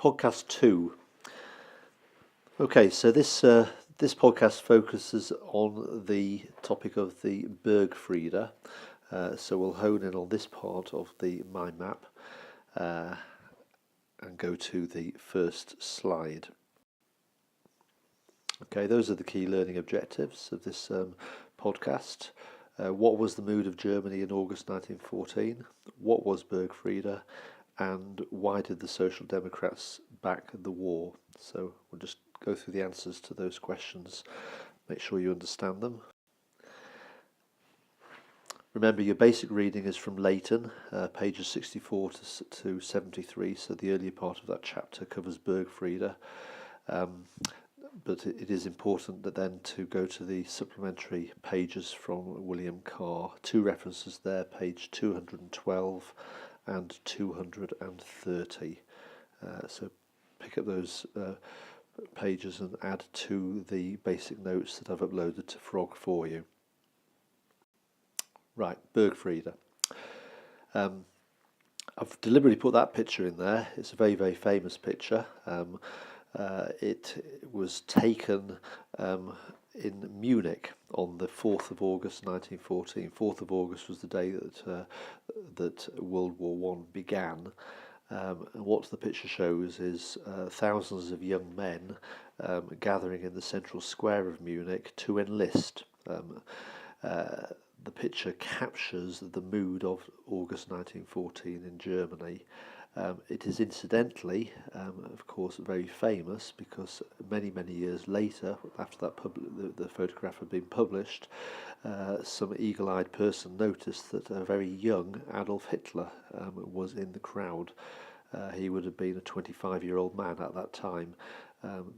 Podcast 2. Okay, so this podcast focuses on the topic of the Burgfriede. So we'll hone in on this part of the mind map and go to the first slide. Okay, those are the key learning objectives of this podcast. What was the mood of Germany in August 1914? What was Burgfriede? And why did the Social Democrats back the war? So we'll just go through the answers to those questions, make sure you understand them. Remember, your basic reading is from Leighton, pages 64 to 73, so the earlier part of that chapter covers Burgfriede. But it is important that then to go to the supplementary pages from William Carr. Two references there, page 212 and 230. So pick up those pages and add to the basic notes that I've uploaded to Frog for you. Right, Burgfriede. I've deliberately put that picture in there. It's a very, very famous picture. It was taken in Munich on the 4th of August 1914. 4th of August was the day that World War I began. And what the picture shows is thousands of young men gathering in the central square of Munich to enlist. The picture captures the mood of August 1914 in Germany. It is incidentally, of course, very famous because many, many years later, after that the photograph had been published, some eagle-eyed person noticed that a very young Adolf Hitler was in the crowd. He would have been a 25-year-old man at that time,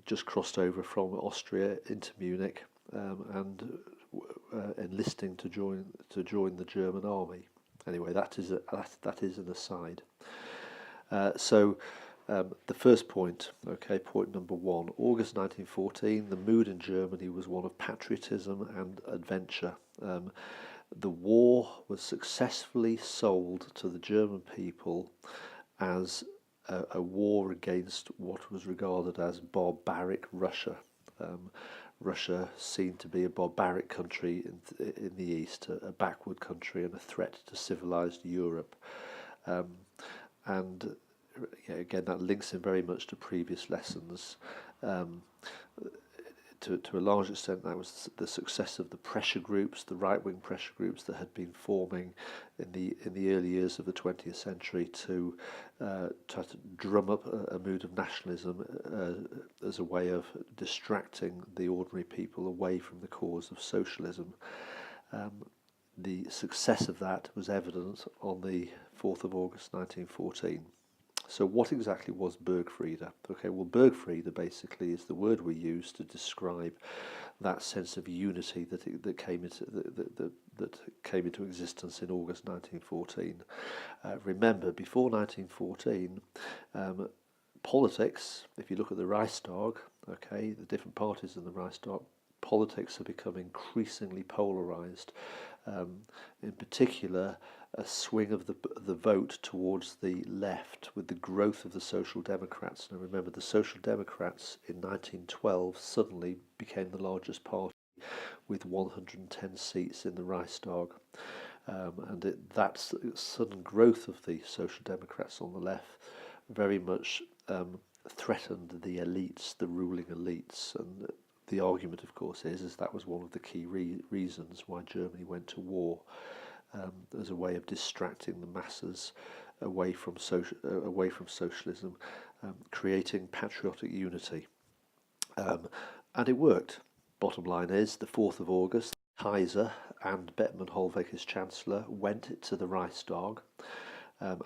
just crossed over from Austria into Munich and enlisting to join the German army. Anyway, that is an aside. So the first point, okay, point number one, August 1914, the mood in Germany was one of patriotism and adventure. The war was successfully sold to the German people as a war against what was regarded as barbaric Russia. Russia seen to be a barbaric country in the east, a backward country and a threat to civilized Europe. And again, that links in very much to previous lessons. To a large extent, that was the success of the pressure groups, the right-wing pressure groups that had been forming in the early years of the 20th century to try to drum up a mood of nationalism as a way of distracting the ordinary people away from the cause of socialism. The success of that was evident on the 4th of August 1914. So what exactly was Burgfriede? Okay, well, Burgfriede basically is the word we use to describe that sense of unity that came into existence in August 1914. Remember, before 1914, politics, if you look at the Reichstag, okay, the different parties in the Reichstag, politics have become increasingly polarized. In particular, a swing of the vote towards the left with the growth of the Social Democrats. Now remember, the Social Democrats in 1912 suddenly became the largest party with 110 seats in the Reichstag. And that sudden growth of the Social Democrats on the left very much threatened the elites, the ruling elites. And the argument, of course, is that was one of the key reasons why Germany went to war. As a way of distracting the masses away from socialism, creating patriotic unity, and it worked. Bottom line is, the 4th of August, Kaiser and Bettmann Hollweg, his chancellor, went to the Reichstag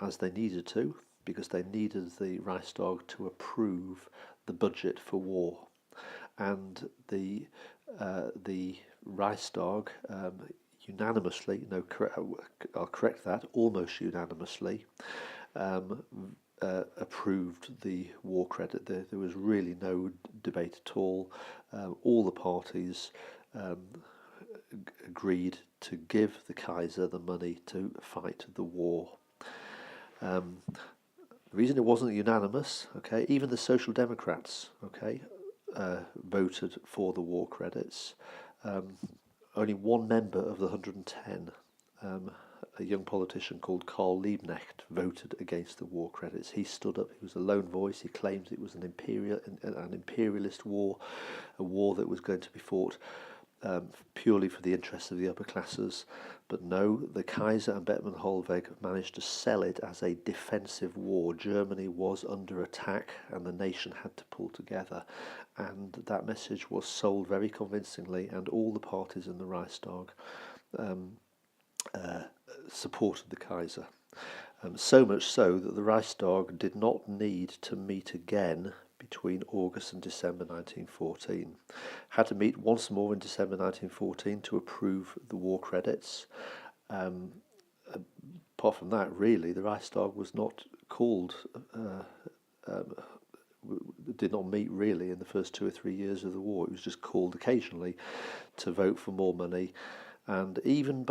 as they needed to, because they needed the Reichstag to approve the budget for war, and the Reichstag. Unanimously, I'll correct that, almost unanimously, approved the war credit. There was really no debate at all. All the parties agreed to give the Kaiser the money to fight the war. The reason it wasn't unanimous, okay, even the Social Democrats, okay, voted for the war credits. Um, Only one member of the 110, a young politician called Karl Liebknecht, voted against the war credits. He stood up. He was a lone voice. He claimed it was an imperialist war, a war that was going to be fought purely for the interests of the upper classes. But no, the Kaiser and Bettman Hollweg managed to sell it as a defensive war. Germany was under attack and the nation had to pull together. And that message was sold very convincingly, and all the parties in the Reichstag supported the Kaiser. So much so that the Reichstag did not need to meet again between August and December 1914. Had to meet once more in December 1914 to approve the war credits. Apart from that, really, the Reichstag was not called, did not meet really in the first 2 or 3 years of the war. It was just called occasionally to vote for more money. And even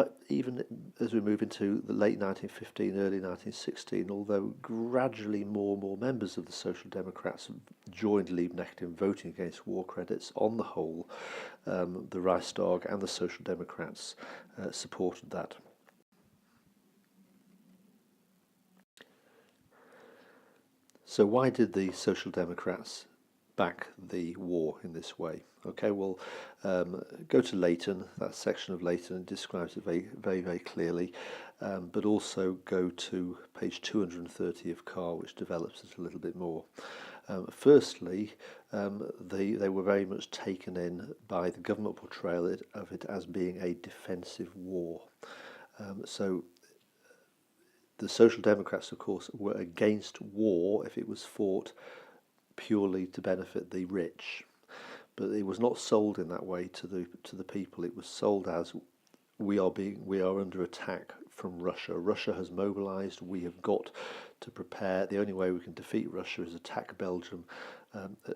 as we move into the late 1915, early 1916, although gradually more and more members of the Social Democrats joined Liebknecht in voting against war credits, on the whole, the Reichstag and the Social Democrats supported that. So why did the Social Democrats back the war in this way? Okay, well, go to Leighton, that section of Leighton, and describes it very, very, very clearly, but also go to page 230 of Carr, which develops it a little bit more. Firstly, they were very much taken in by the government portrayal of it as being a defensive war. So the Social Democrats, of course, were against war if it was fought purely to benefit the rich, but it was not sold in that way to the people. It was sold as we are under attack from Russia. Russia has mobilized. We have got to prepare. The only way we can defeat Russia is attack Belgium,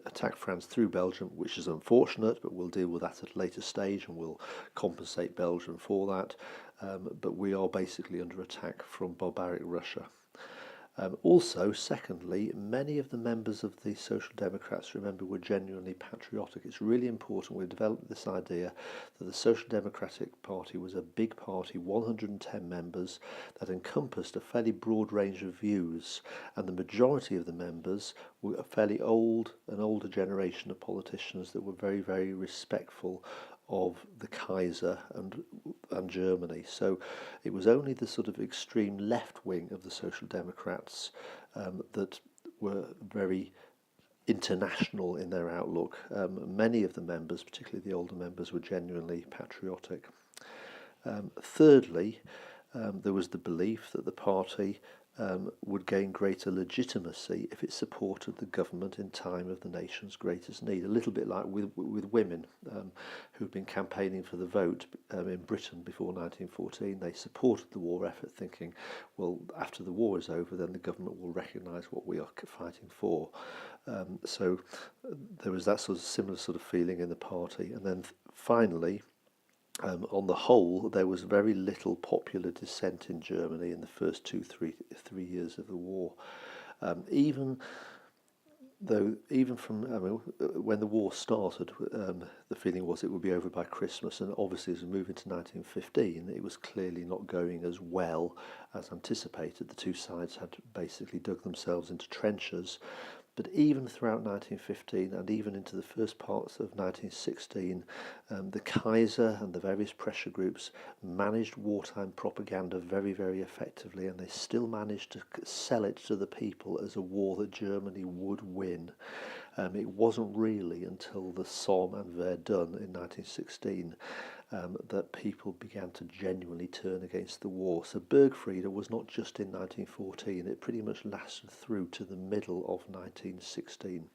attack France through Belgium, which is unfortunate, but we'll deal with that at a later stage and we'll compensate Belgium for that. But we are basically under attack from barbaric Russia. Also, secondly, many of the members of the Social Democrats, remember, were genuinely patriotic. It's really important we've developed this idea that the Social Democratic Party was a big party, 110 members, that encompassed a fairly broad range of views, and the majority of the members were a fairly old, an older generation of politicians that were very, very respectful of the Kaiser and Germany. So it was only the sort of extreme left wing of the Social Democrats that were very international in their outlook. Many of the members, particularly the older members, were genuinely patriotic. Thirdly, there was the belief that the party would gain greater legitimacy if it supported the government in time of the nation's greatest need. A little bit like with women who'd been campaigning for the vote in Britain before 1914. They supported the war effort, thinking, well, after the war is over, then the government will recognise what we are fighting for. So there was that sort of similar sort of feeling in the party. And then finally, on the whole, there was very little popular dissent in Germany in the first 3 years of the war. Even from when the war started, the feeling was it would be over by Christmas, and obviously as we move into 1915, it was clearly not going as well as anticipated. The two sides had basically dug themselves into trenches. But even throughout 1915 and even into the first parts of 1916, the Kaiser and the various pressure groups managed wartime propaganda very, very effectively, and they still managed to sell it to the people as a war that Germany would win. It wasn't really until the Somme and Verdun in 1916 that people began to genuinely turn against the war. So Burgfriede was not just in 1914, it pretty much lasted through to the middle of 1916.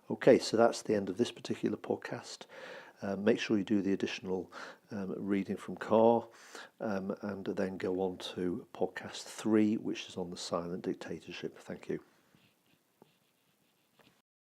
Okay, so that's the end of this particular podcast. Make sure you do the additional reading from Carr, and then go on to podcast 3, which is on the silent dictatorship. Thank you.